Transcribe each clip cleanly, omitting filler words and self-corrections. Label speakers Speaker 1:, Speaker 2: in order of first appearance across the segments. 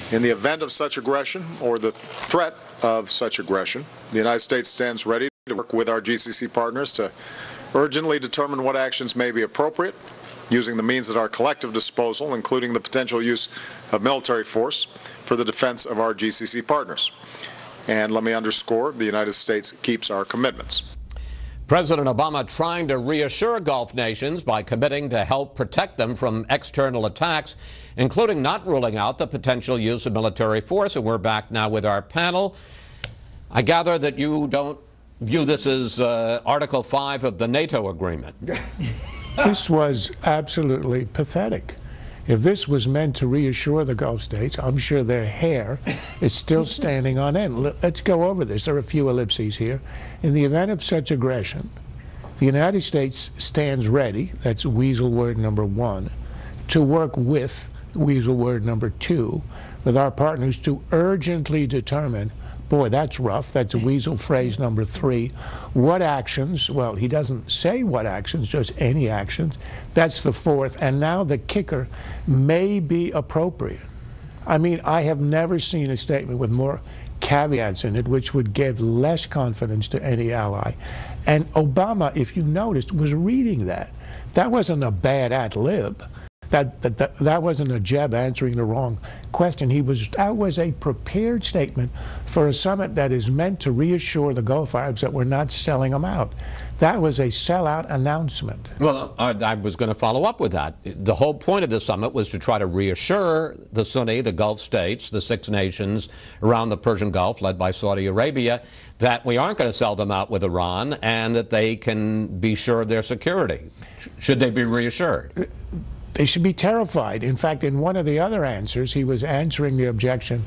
Speaker 1: In the event of such aggression or the threat of such aggression, the United States stands ready to work with our GCC partners to urgently determine what actions may be appropriate, using the means at our collective disposal, including the potential use of military force for the defense of our GCC partners. And let me underscore, the United States keeps our commitments.
Speaker 2: President Obama trying to reassure Gulf nations by committing to help protect them from external attacks, including not ruling out the potential use of military force. And we're back now with our panel. I gather that you don't view this as Article 5 of the NATO agreement.
Speaker 3: This was absolutely pathetic. If this was meant to reassure the Gulf states, I'm sure their hair is still standing on end. Let's go over this. There are a few ellipses here. In the event of such aggression, the United States stands ready, that's weasel word number 1, to work with, weasel word number 2, with our partners to urgently determine, boy, that's rough, that's weasel phrase number 3, what actions, well, he doesn't say what actions, just any actions, that's the 4th, and now the kicker, may be appropriate. I mean, I have never seen a statement with more caveats in it, which would give less confidence to any ally. And Obama, if you noticed, was reading that. That wasn't a bad ad-lib. That wasn't a Jeb answering the wrong question. That was a prepared statement for a summit that is meant to reassure the Gulf Arabs that we're not selling them out. That was a sellout announcement.
Speaker 2: Well, I was going to follow up with that. The whole point of the summit was to try to reassure the Sunni, the Gulf states, the 6 nations around the Persian Gulf, led by Saudi Arabia, that we aren't going to sell them out with Iran and that they can be sure of their security. Should they be reassured?
Speaker 3: They should be terrified. In fact, in one of the other answers, he was answering the objection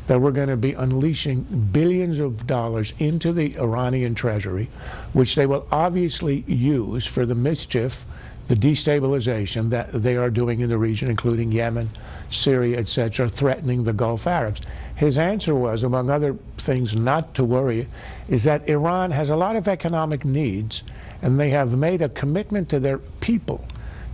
Speaker 3: that we're going to be unleashing billions of dollars into the Iranian treasury, which they will obviously use for the mischief, the destabilization that they are doing in the region, including Yemen, Syria, etc., threatening the Gulf Arabs. His answer was, among other things not to worry, is that Iran has a lot of economic needs, and they have made a commitment to their people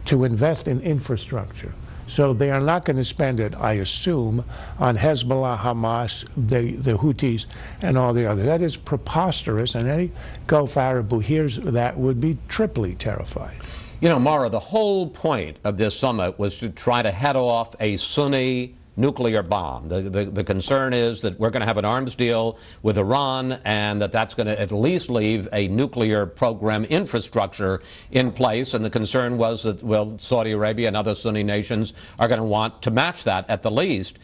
Speaker 3: to invest in infrastructure. So they are not going to spend it, I assume, on Hezbollah, Hamas, the Houthis, and all the others. That is preposterous, and any Gulf Arab who hears that would be triply terrified.
Speaker 2: You know, Mara, the whole point of this summit was to try to head off a Sunni nuclear bomb. The concern is that we're going to have an arms deal with Iran and that's going to at least leave a nuclear program infrastructure in place. And the concern was that, well, Saudi Arabia and other Sunni nations are going to want to match that at the least.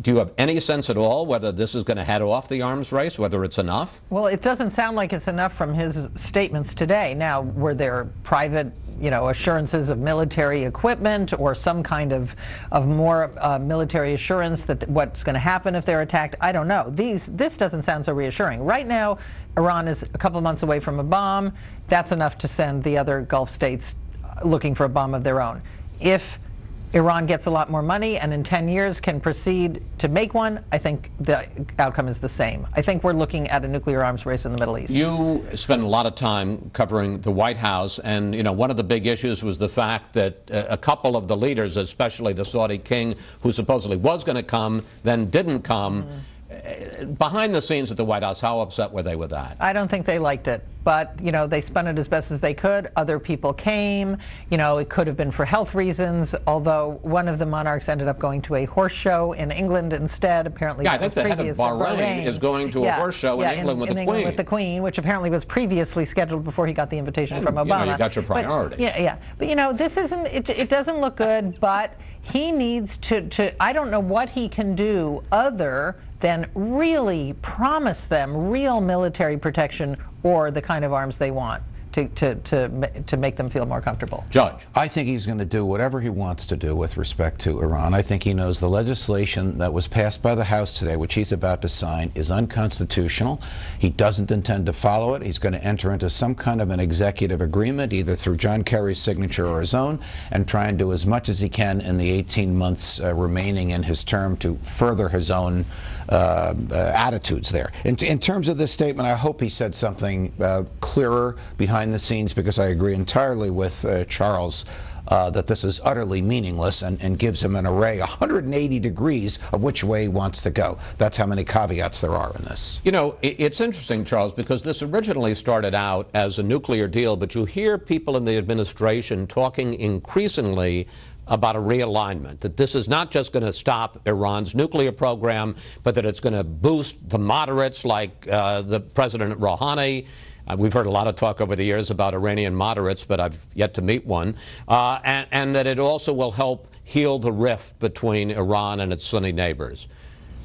Speaker 2: Do you have any sense at all whether this is going to head off the arms race, whether it's enough?
Speaker 4: Well, it doesn't sound like it's enough from his statements today. Now, were there private, assurances of military equipment or some kind of more military assurance that what's going to happen if they're attacked? I don't know. This doesn't sound so reassuring. Right now, Iran is a couple of months away from a bomb. That's enough to send the other Gulf states looking for a bomb of their own. If Iran gets a lot more money and in 10 years can proceed to make one, I think the outcome is the same. I think we're looking at a nuclear arms race in the Middle East.
Speaker 2: You spend a lot of time covering the White House, and one of the big issues was the fact that a couple of the leaders, especially the Saudi king, who supposedly was going to come, then didn't come. Behind the scenes at the White House, how upset were they with that?
Speaker 4: I don't think they liked it, but they spun it as best as they could. Other people came. It could have been for health reasons, although one of the monarchs ended up going to a horse show in England instead. Apparently,
Speaker 2: yeah, I think the head of Bahrain is going to a horse show in England with the Queen.
Speaker 4: With the Queen, which apparently was previously scheduled before he got the invitation from Obama.
Speaker 2: You got your priority.
Speaker 4: But this isn't. It doesn't look good. But he needs to. I don't know what he can do other than really promise them real military protection or the kind of arms they want to make them feel more comfortable.
Speaker 2: Judge.
Speaker 5: I think he's going to do whatever he wants to do with respect to Iran. I think he knows the legislation that was passed by the House today, which he's about to sign, is unconstitutional. He doesn't intend to follow it. He's going to enter into some kind of an executive agreement, either through John Kerry's signature or his own, and try and do as much as he can in the 18 months remaining in his term to further his own attitudes there. In terms of this statement, I hope he said something clearer behind the scenes, because I agree entirely with Charles. that this is utterly meaningless and gives him an array, 180 degrees of which way he wants to go. That's how many caveats there are in this.
Speaker 2: You know, it's interesting, Charles, because this originally started out as a nuclear deal, but you hear people in the administration talking increasingly about a realignment, that this is not just going to stop Iran's nuclear program, but that it's going to boost the moderates like the President Rouhani. We've heard a lot of talk over the years about Iranian moderates, but I've yet to meet one, and that it also will help heal the rift between Iran and its Sunni neighbors.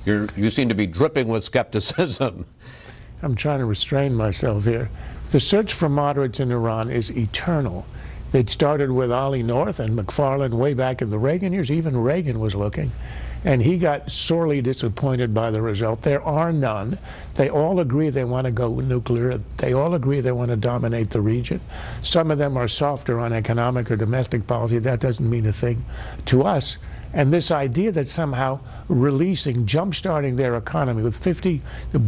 Speaker 2: You seem to be dripping with skepticism.
Speaker 3: I'm trying to restrain myself here. The search for moderates in Iran is eternal. It started with Ali North and McFarlane way back in the Reagan years. Even Reagan was looking. And he got sorely disappointed by the result. There are none. They all agree they want to go nuclear. They all agree they want to dominate the region. Some of them are softer on economic or domestic policy. That doesn't mean a thing to us. And this idea that somehow releasing, jump-starting their economy with $50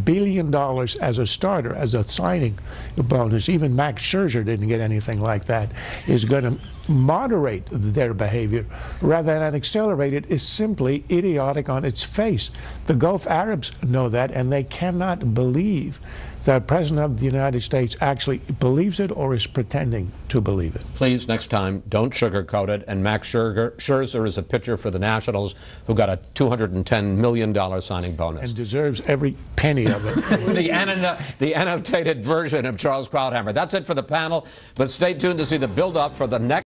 Speaker 3: billion as a starter, as a signing bonus, even Max Scherzer didn't get anything like that, is going to moderate their behavior rather than accelerate it, is simply idiotic on its face. The Gulf Arabs know that, and they cannot believe that the President of the United States actually believes it or is pretending to believe it.
Speaker 2: Please, next time, don't sugarcoat it. And Max Scherzer is a pitcher for the Nationals who got a $210 million signing bonus.
Speaker 3: And deserves every penny of it.
Speaker 2: The annotated version of Charles Krauthammer. That's it for the panel, but stay tuned to see the build-up for the next